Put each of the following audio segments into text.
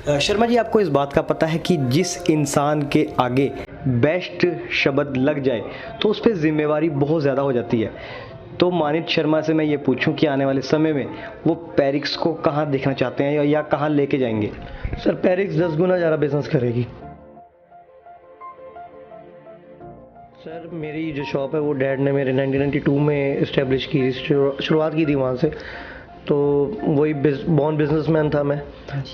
शर्मा जी, आपको इस बात का पता है कि जिस इंसान के आगे बेस्ट शब्द लग जाए तो उस पर जिम्मेवारी बहुत ज़्यादा हो जाती है। तो मानित शर्मा से मैं ये पूछूं कि आने वाले समय में वो पेरिक्स को कहाँ देखना चाहते हैं या कहाँ लेके जाएंगे? सर, पेरिक्स 10 गुना ज़्यादा बिजनेस करेगी। सर, मेरी जो शॉप है वो डैड ने मेरे 1992 में इस्टेब्लिश की, शुरुआत की थी वहाँ से। तो वही बॉर्न बिजनेसमैन था मैं,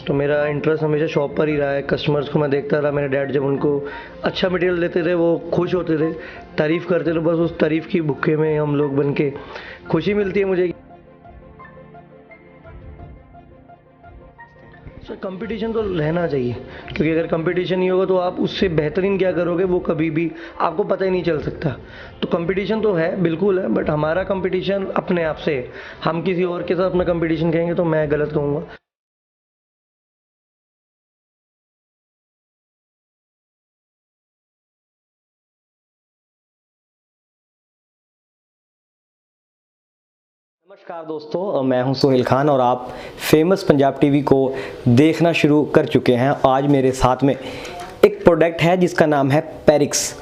तो मेरा इंटरेस्ट हमेशा शॉप पर ही रहा है। कस्टमर्स को मैं देखता रहा, मेरे डैड जब उनको अच्छा मटेरियल देते थे वो खुश होते थे, तारीफ़ करते थे। बस उस तारीफ़ की भूखे में हम लोग बन के खुशी मिलती है मुझे। सर, कंपटीशन तो रहना चाहिए, क्योंकि अगर कंपटीशन नहीं होगा तो आप उससे बेहतरीन क्या करोगे वो कभी भी आपको पता ही नहीं चल सकता। तो कंपटीशन तो है, बिल्कुल है, बट हमारा कंपटीशन अपने आप से है। हम किसी और के साथ अपना कंपटीशन कहेंगे तो मैं गलत कहूँगा। नमस्कार दोस्तों, मैं हूं सोहेल खान और आप फेमस पंजाब टीवी को देखना शुरू कर चुके हैं। आज मेरे साथ में एक प्रोडक्ट है जिसका नाम है पेरिक्स।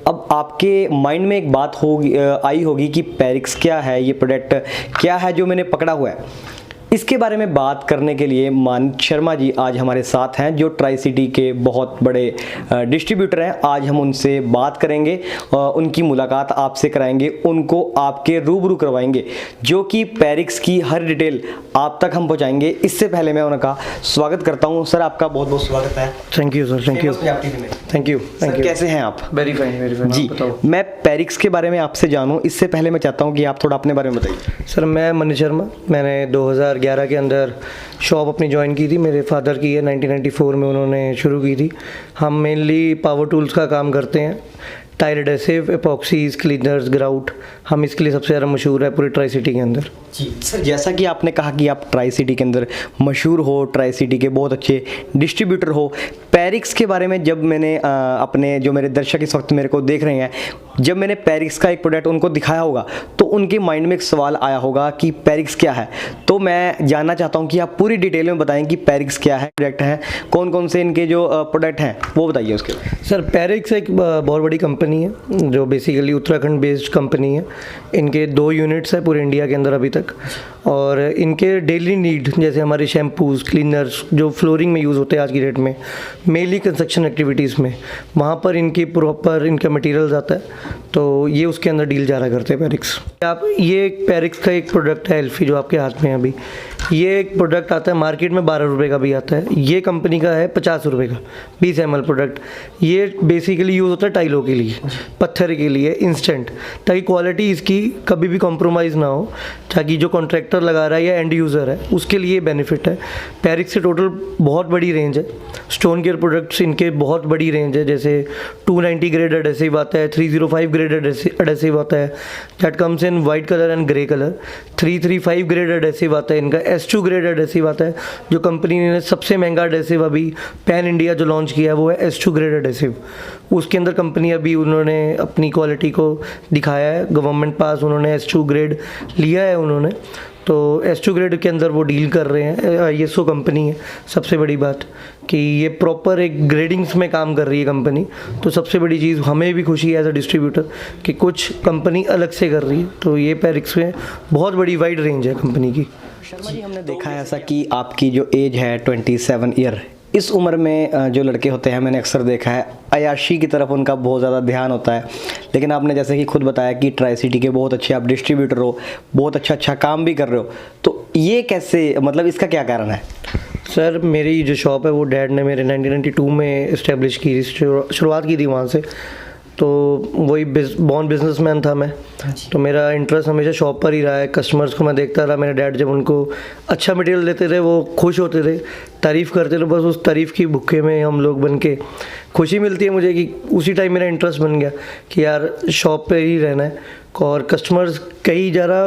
अब आपके माइंड में एक बात होगी आई होगी कि पेरिक्स क्या है, ये प्रोडक्ट क्या है जो मैंने पकड़ा हुआ है। इसके बारे में बात करने के लिए मानित शर्मा जी आज हमारे साथ हैं, जो ट्राई सिटी के बहुत बड़े डिस्ट्रीब्यूटर हैं। आज हम उनसे बात करेंगे, उनकी मुलाकात आपसे कराएंगे, उनको आपके रूबरू करवाएंगे, जो कि पेरिक्स की हर डिटेल आप तक हम पहुंचाएंगे। इससे पहले मैं उनका स्वागत करता हूं। सर, आपका बहुत बहुत स्वागत है। Thank you sir, thank you, thank you, thank you. कैसे हैं आप? वेरी फाइन, वेरी फाइन जी। मैं पेरिक्स के बारे में आपसे जानूं, इससे पहले मैं चाहता हूं कि आप थोड़ा अपने बारे में बताइए। सर, मैं मनीष शर्मा, मैंने 2011 के अंदर शॉप अपनी ज्वाइन की थी। मेरे फादर की है, 1994 में उन्होंने शुरू की थी। हम मेनली पावर टूल्स का काम करते हैं, टाइल एडेसिव, एपॉक्सीज, क्लीनर्स, ग्राउट। हम इसके लिए सबसे ज़्यादा मशहूर है पूरी ट्राई सिटी के अंदर। जी सर, जैसा कि आपने कहा कि आप ट्राई सिटी के अंदर मशहूर हो, ट्राई सिटी के बहुत अच्छे डिस्ट्रीब्यूटर हो। पेरिक्स के बारे में जब मैंने अपने जो मेरे दर्शक इस वक्त मेरे को देख रहे हैं, जब मैंने पेरिक्स का एक प्रोडक्ट उनको दिखाया होगा तो उनके माइंड में एक सवाल आया होगा कि पेरिक्स क्या है। तो मैं जानना चाहता हूँ कि आप पूरी डिटेल में बताएं कि पेरिक्स क्या है, प्रोडक्ट है, कौन कौन से इनके जो प्रोडक्ट हैं वो बताइए उसके बाद। सर, पेरिक्स एक बहुत बड़ी कंपनी है जो बेसिकली उत्तराखंड बेस्ड कंपनी है। इनके 2 यूनिट्स हैं पूरे इंडिया के अंदर अभी तक, और इनके डेली नीड जैसे हमारे शैम्पूज़, क्लीनर्स जो फ्लोरिंग में यूज़ होते हैं आज की डेट में, मेनली कंस्ट्रक्शन एक्टिविटीज़ में, वहाँ पर इनकी प्रॉपर इनका मटेरियल आता है, तो ये उसके अंदर डील जा रहा करते हैं पेरिक्स। आप ये पेरिक्स का एक प्रोडक्ट है एल्फी जो आपके हाथ में है अभी। ये एक प्रोडक्ट आता है मार्केट में 12 रुपये का भी आता है, ये कंपनी का है 50 रुपये का 20 ml प्रोडक्ट। ये बेसिकली यूज़ होता है टाइलों के लिए, पत्थर के लिए, इंस्टेंट, ताकि क्वालिटी इसकी कभी भी कॉम्प्रोमाइज़ ना हो, ताकि जो कॉन्ट्रैक्टर लगा रहा है या एंड यूज़र है उसके लिए बेनिफिट है। पेरिक्स से टोटल बहुत बड़ी रेंज है। स्टोन केयर प्रोडक्ट्स इनके बहुत बड़ी रेंज है, जैसे 290 ग्रेड एडेसिव आता है, 305 ग्रेड एडेसिव आता है, that comes in white colour and grey colour. 335 grade adhesive आता है इनका, S2 ग्रेड एडेसिव आता है, जो कंपनी ने सबसे महंगा एडेसिव अभी पैन इंडिया जो लॉन्च किया है वो है S2 ग्रेड एडेसिव। उसके अंदर कंपनी अभी उन्होंने अपनी क्वालिटी को दिखाया है, गवर्नमेंट पास उन्होंने S2 ग्रेड लिया है उन्होंने, तो S2 ग्रेड के अंदर वो डील कर रहे हैं। ISO कंपनी है। सबसे बड़ी बात कि ये प्रॉपर एक ग्रेडिंग्स में काम कर रही है कंपनी, तो सबसे बड़ी चीज़ हमें भी खुशी है एज अ डिस्ट्रीब्यूटर कि कुछ कंपनी अलग से कर रही है। तो ये पेरिक्स में बहुत बड़ी वाइड रेंज है कंपनी की। शर्मा जी, हमने देखा है ऐसा कि आपकी जो एज है 27 ईयर, इस उम्र में जो लड़के होते हैं मैंने अक्सर देखा है अयाशी की तरफ उनका बहुत ज़्यादा ध्यान होता है। लेकिन आपने जैसे कि खुद बताया कि ट्राई सिटी के बहुत अच्छे आप डिस्ट्रीब्यूटर हो, बहुत अच्छा काम भी कर रहे हो, तो ये कैसे, मतलब इसका क्या कारण है? सर, मेरी जो शॉप है वो डैड ने मेरे 1992 में इस्टेब्लिश की, शुरुआत की थी वहाँ से। तो वही बॉर्न बिजनेसमैन था मैं, तो मेरा इंटरेस्ट हमेशा शॉप पर ही रहा है। कस्टमर्स को मैं देखता रहा, मेरे डैड जब उनको अच्छा मटेरियल देते थे वो खुश होते थे, तारीफ़ करते थे। बस उस तारीफ़ की भूखे में हम लोग बन के खुशी मिलती है मुझे कि उसी टाइम मेरा इंटरेस्ट बन गया कि यार शॉप पे ही रहना है। और कस्टमर्स कई ज़रा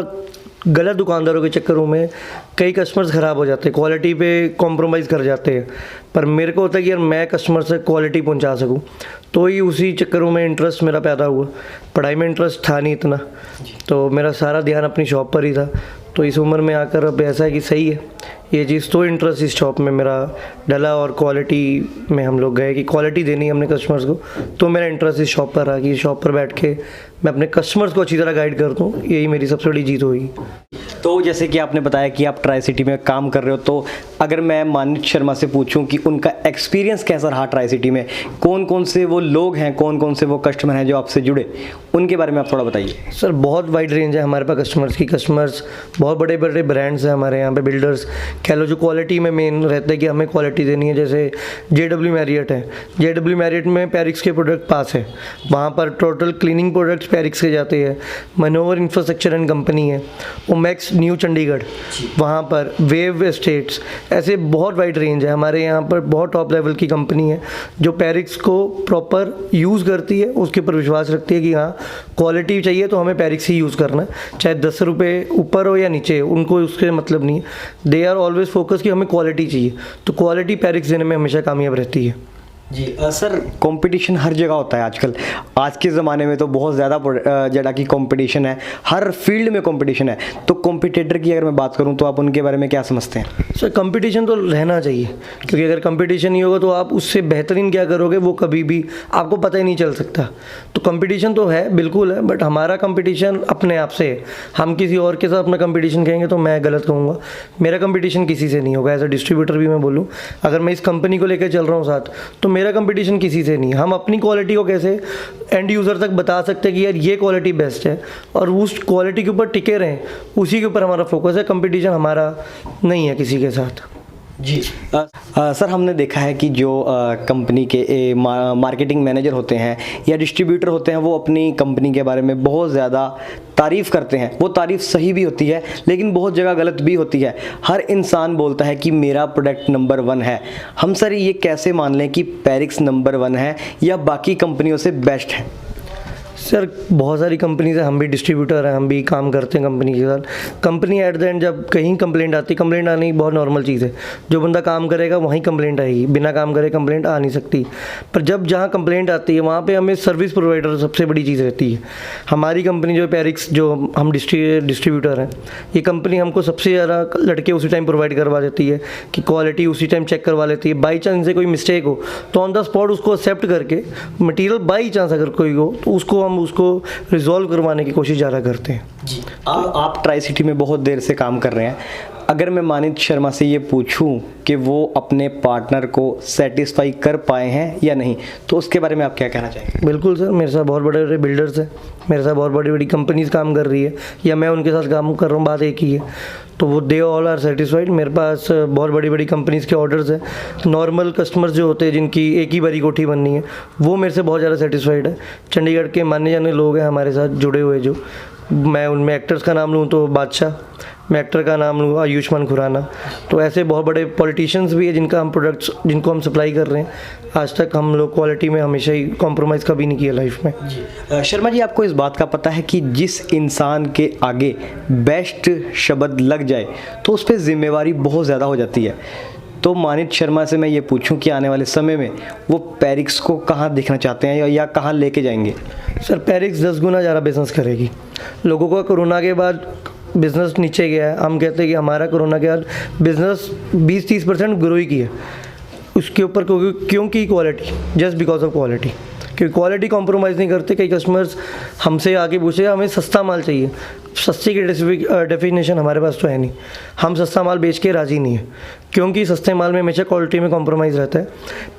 गलत दुकानदारों के चक्करों में कई कस्टमर्स ख़राब हो जाते हैं, क्वालिटी पे कॉम्प्रोमाइज़ कर जाते हैं, पर मेरे को होता है कि यार मैं कस्टमर से क्वालिटी पहुंचा सकूं, तो ही उसी चक्करों में इंटरेस्ट मेरा पैदा हुआ। पढ़ाई में इंटरेस्ट था नहीं इतना, तो मेरा सारा ध्यान अपनी शॉप पर ही था। तो इस उम्र में आकर अब ऐसा है कि सही है ये चीज़, तो इंटरेस्ट इस शॉप में मेरा डला और क्वालिटी में हम लोग गए कि क्वालिटी देनी है हमने कस्टमर्स को, तो मेरा इंटरेस्ट इस शॉप पर रहा कि शॉप पर बैठ के मैं अपने कस्टमर्स को अच्छी तरह गाइड करता हूँ, यही मेरी सबसे बड़ी जीत होगी। तो जैसे कि आपने बताया कि आप ट्राई सिटी में काम कर रहे हो, तो अगर मैं मानित शर्मा से पूछूं कि उनका एक्सपीरियंस कैसा रहा ट्राई सिटी में, कौन कौन से वो लोग हैं, कौन कौन से वो कस्टमर हैं जो आपसे जुड़े, उनके बारे में आप थोड़ा बताइए। सर बहुत वाइड रेंज है हमारे पास कस्टमर्स की, कस्टमर्स बहुत बड़े बड़े ब्रांड्स हैं हमारे यहाँ पे, बिल्डर्स कह लो, जो क्वालिटी में मेन रहता है कि हमें क्वालिटी देनी है। जैसे JW मैरियट है, JW मैरियट में पैरिक्स के प्रोडक्ट पास है, वहाँ पर टोटल क्लीनिंग प्रोडक्ट्स पैरिक्स के जाते हैं। मनोवर इंफ्रास्ट्रक्चर एंड कंपनी है, ओमैक्स न्यू चंडीगढ़, वहाँ पर वेव एस्टेट्स, ऐसे बहुत वाइड रेंज है हमारे यहाँ पर। बहुत टॉप लेवल की कंपनी है जो पैरिक्स को प्रॉपर यूज़ करती है, उसके ऊपर विश्वास रखती है कि हाँ क्वालिटी चाहिए तो हमें पैरिक्स ही यूज़ करना है, चाहे 10 रुपये ऊपर हो या नीचे, उनको उसके मतलब नहीं है। दे आर ऑलवेज फोकस कि हमें क्वालिटी चाहिए, तो क्वालिटी पैरिक्स देने में हमेशा कामयाब रहती है। जी सर, कंपटीशन हर जगह होता है आजकल, आज के ज़माने में तो बहुत ज़्यादा जड़ा की कंपटीशन है, हर फील्ड में कंपटीशन है। तो कॉम्पिटिटर की अगर मैं बात करूं तो आप उनके बारे में क्या समझते हैं? सर कंपटीशन तो रहना चाहिए, क्योंकि अगर कंपटीशन नहीं होगा तो आप उससे बेहतरीन क्या करोगे वो कभी भी आपको पता ही नहीं चल सकता। तो कंपटीशन तो है, बिल्कुल है, बट हमारा कंपटीशन अपने आप से है। हम किसी और के साथ अपना कंपटीशन कहेंगे तो मैं गलत कहूँगा। मेरा कंपटीशन किसी से नहीं होगा। एज अ डिस्ट्रीब्यूटर भी मैं बोलूँ, अगर मैं इस कंपनी को लेकर चल रहा हूँ साथ, तो मेरा कंपटीशन किसी से नहीं। हम अपनी क्वालिटी को कैसे एंड यूज़र तक बता सकते हैं कि यार ये क्वालिटी बेस्ट है, और उस क्वालिटी के ऊपर टिके रहें, उसी के ऊपर हमारा फोकस है। कंपटीशन हमारा नहीं है किसी के साथ। जी सर, हमने देखा है कि जो कंपनी के मार्केटिंग मैनेजर होते हैं या डिस्ट्रीब्यूटर होते हैं, वो अपनी कंपनी के बारे में बहुत ज़्यादा तारीफ़ करते हैं। वो तारीफ़ सही भी होती है, लेकिन बहुत जगह गलत भी होती है। हर इंसान बोलता है कि मेरा प्रोडक्ट नंबर 1 है। हम सर ये कैसे मान लें कि पैरिक्स नंबर 1 है या बाकी कंपनियों से बेस्ट है? सर बहुत सारी कंपनीज है, हम भी डिस्ट्रीब्यूटर हैं, हम भी काम करते हैं कंपनी के साथ। कंपनी एट द एंड जब कहीं कंप्लेंट आती है, कंप्लेंट आनी बहुत नॉर्मल चीज़ है। जो बंदा काम करेगा वहीं कंप्लेंट आएगी, बिना काम करे कंप्लेंट आ नहीं सकती। पर जब जहाँ कंप्लेंट आती है वहाँ पे हमें सर्विस प्रोवाइडर सबसे बड़ी चीज़ रहती है। हमारी कंपनी जो पैरिक्स, जो हम डिस्ट्रीब्यूटर हैं, ये कंपनी हमको सबसे ज़्यादा लड़के उसी टाइम प्रोवाइड करवा देती है कि क्वालिटी उसी टाइम चेक करवा लेती है। बाई चांस से कोई मिस्टेक हो तो ऑन द स्पॉट उसको एक्सेप्ट करके, मटीरियल बाई चांस अगर कोई हो तो उसको हम उसको रिजॉल्व करवाने की कोशिश ज़्यादा करते हैं। जी आप ट्राई सिटी में बहुत देर से काम कर रहे हैं। अगर मैं मानित शर्मा से ये पूछूं कि वो अपने पार्टनर को सेटिस्फाई कर पाए हैं या नहीं, तो उसके बारे में आप क्या कहना चाहेंगे? बिल्कुल सर, मेरे साथ बहुत बड़े बड़े बिल्डर्स हैं, मेरे साथ बहुत बड़ी बड़ी कंपनीज काम कर रही है, या मैं उनके साथ काम कर रहा हूँ, बात एक ही है। तो वो दे ऑल आर सेटिस्फाइड। मेरे पास बहुत बड़ी बड़ी कंपनीज़ के ऑर्डर्स हैं। नॉर्मल कस्टमर्स जो होते हैं जिनकी एक ही बारी कोठी बननी है, वो मेरे से बहुत ज़्यादा सेटिस्फाइड है। चंडीगढ़ के माने जाने लोग हैं हमारे साथ जुड़े हुए, जो मैं उनमें एक्टर्स का नाम लूँ तो बादशाह, मैं एक्टर का नाम लूँ आयुष्मान खुराना, तो ऐसे बहुत बड़े पॉलिटिशियंस भी है जिनका हम प्रोडक्ट्स जिनको हम सप्लाई कर रहे हैं। आज तक हम लोग क्वालिटी में हमेशा ही कॉम्प्रोमाइज़ कभी नहीं किया लाइफ में। शर्मा जी, आपको इस बात का पता है कि जिस इंसान के आगे बेस्ट शब्द लग जाए तो उस पर जिम्मेवारी बहुत ज़्यादा हो जाती है। तो मानित शर्मा से मैं ये पूछूं कि आने वाले समय में वो पैरिक्स को कहाँ देखना चाहते हैं या कहाँ लेके जाएंगे? सर पैरिक्स 10 गुना ज़्यादा बिजनेस करेगी। लोगों का कोरोना के बाद बिज़नेस नीचे गया है, हम कहते हैं कि हमारा कोरोना के बाद बिज़नेस 20-30% ग्रो ही किया। उसके ऊपर क्योंकि quality, just because of quality, क्योंकि क्वालिटी कॉम्प्रोमाइज़ नहीं करते। कई कस्टमर्स हमसे आके पूछे हमें सस्ता माल चाहिए। सस्ते की डेफिनेशन हमारे पास तो है नहीं, हम सस्ता माल बेच के राज़ी नहीं है, क्योंकि सस्ते माल में हमेशा क्वालिटी में कॉम्प्रोमाइज़ रहता है।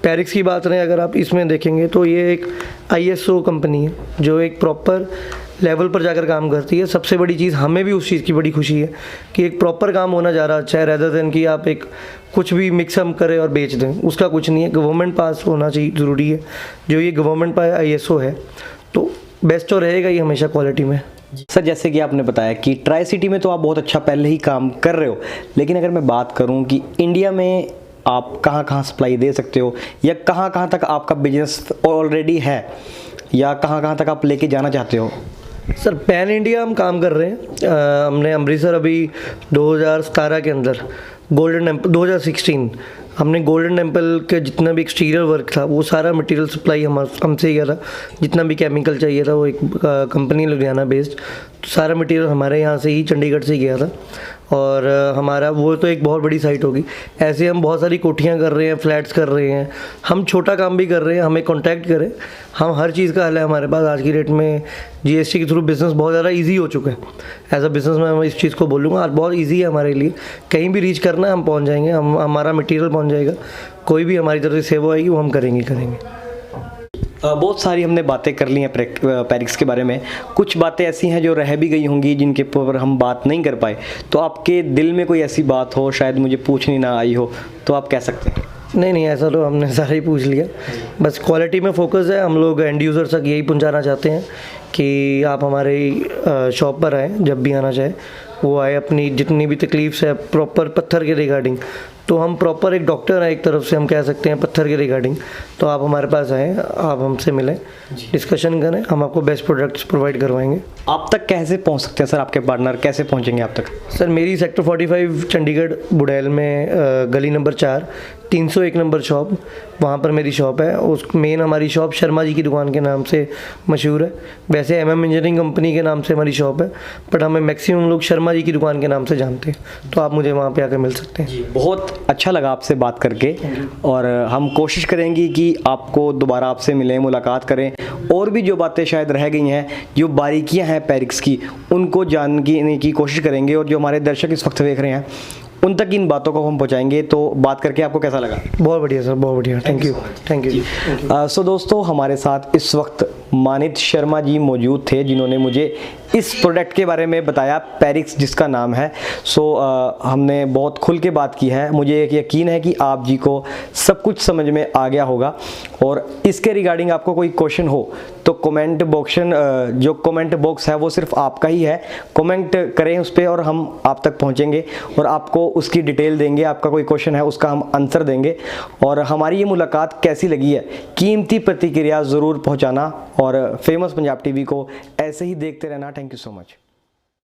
पैरिक्स की बात रहे अगर आप इसमें देखेंगे तो ये एक ISO कंपनी है जो एक प्रॉपर लेवल पर जाकर काम करती है। सबसे बड़ी चीज़ हमें भी उस चीज़ की बड़ी खुशी है कि एक प्रॉपर काम होना जा रहा अच्छा है, रेदर देन कि आप एक कुछ भी मिक्सअप करें और बेच दें, उसका कुछ नहीं है। गवर्नमेंट पास होना चाहिए, ज़रूरी है। जो ये गवर्नमेंट पास ISO है तो बेस्ट तो रहेगा ही हमेशा क्वालिटी में। सर जैसे कि आपने बताया कि ट्राई सिटी में तो आप बहुत अच्छा पहले ही काम कर रहे हो, लेकिन अगर मैं बात करूं कि इंडिया में आप कहां कहां सप्लाई दे सकते हो या कहां कहां तक आपका बिजनेस ऑलरेडी है या कहां कहां तक आप लेके जाना चाहते हो? सर पैन इंडिया हम काम कर रहे हैं। हमने अमृतसर अभी 2017 के अंदर गोल्डन टेम्पल, 2016 हमने गोल्डन टेम्पल के जितना भी एक्सटीरियर वर्क था वो सारा मटेरियल सप्लाई हमसे किया था। जितना भी केमिकल चाहिए था वो एक कंपनी लुधियाना बेस्ड, तो सारा मटेरियल हमारे यहाँ से ही चंडीगढ़ से गया था। और हमारा वो तो एक बहुत बड़ी साइट होगी। ऐसे हम बहुत सारी कोठियाँ कर रहे हैं, फ्लैट्स कर रहे हैं, हम छोटा काम भी कर रहे हैं, हमें कॉन्टैक्ट करें, हम हर चीज़ का हल है हमारे पास। आज की डेट में जीएसटी के थ्रू बिज़नेस बहुत ज़्यादा ईजी हो चुका है। एज अ बिज़नेस मैं इस चीज़ को बोलूँगा, आज बहुत ईजी है हमारे लिए। कहीं भी रीच करना है हम पहुँच जाएंगे, हमारा मटीरियल पहुँच जाएगा, कोई भी हमारी तरफ से सेवा आएगी वो हम करेंगे। बहुत सारी हमने बातें कर ली हैं पैरिक्स के बारे में। कुछ बातें ऐसी हैं जो रह भी गई होंगी जिनके ऊपर हम बात नहीं कर पाए, तो आपके दिल में कोई ऐसी बात हो शायद मुझे पूछनी ना आई हो तो आप कह सकते हैं। नहीं, ऐसा तो हमने सारा ही पूछ लिया। बस क्वालिटी में फोकस है। हम लोग एंड यूज़र तक यही पहुंचाना चाहते हैं कि आप हमारे शॉप पर आएँ, जब भी आना चाहे वो आए, अपनी जितनी भी तकलीफ है प्रॉपर पत्थर के रिगार्डिंग, तो हम प्रॉपर एक डॉक्टर हैं एक तरफ से, हम कह सकते हैं पत्थर के रिगार्डिंग। तो आप हमारे पास आएँ, आप हमसे मिलें, डिस्कशन करें, हम आपको बेस्ट प्रोडक्ट्स प्रोवाइड करवाएंगे। आप तक कैसे पहुंच सकते हैं सर, आपके पार्टनर कैसे पहुंचेंगे आप तक? सर मेरी सेक्टर 45 चंडीगढ़ बुड़ैल में गली नंबर 4 301 नंबर शॉप, वहाँ पर मेरी शॉप है। उस मेन हमारी शॉप शर्मा जी की दुकान के नाम से मशहूर है। वैसे MM इंजीनियरिंग कंपनी के नाम से हमारी शॉप है, बट हमें मैक्सिमम लोग शर्मा जी की दुकान के नाम से जानते हैं। तो आप मुझे वहाँ पे आकर मिल सकते हैं। बहुत अच्छा लगा आपसे बात करके, और हम कोशिश करेंगे कि आपको दोबारा आपसे मिलें, मुलाकात करें, और भी जो बातें शायद रह गई हैं, जो बारीकियां हैं पैरिक्स की, उनको जानने की कोशिश करेंगे। और जो हमारे दर्शक इस वक्त देख रहे हैं उन तक इन बातों को हम पहुंचाएंगे। तो बात करके आपको कैसा लगा? बहुत बढ़िया सर, बहुत बढ़िया। Thank you. सो दोस्तों, हमारे साथ इस वक्त मानित शर्मा जी मौजूद थे जिन्होंने मुझे इस प्रोडक्ट के बारे में बताया, पैरिक्स जिसका नाम है। हमने बहुत खुल के बात की है। मुझे एक यकीन है कि आप जी को सब कुछ समझ में आ गया होगा। और इसके रिगार्डिंग आपको कोई क्वेश्चन हो तो कमेंट बॉक्स है वो सिर्फ आपका ही है। कमेंट करें उस पर और हम आप तक पहुंचेंगे और आपको उसकी डिटेल देंगे। आपका कोई क्वेश्चन है उसका हम आंसर देंगे। और हमारी ये मुलाकात कैसी लगी है, कीमती प्रतिक्रिया ज़रूर पहुंचाना, और फेमस पंजाब टीवी को ऐसे ही देखते रहना। Thank you so much.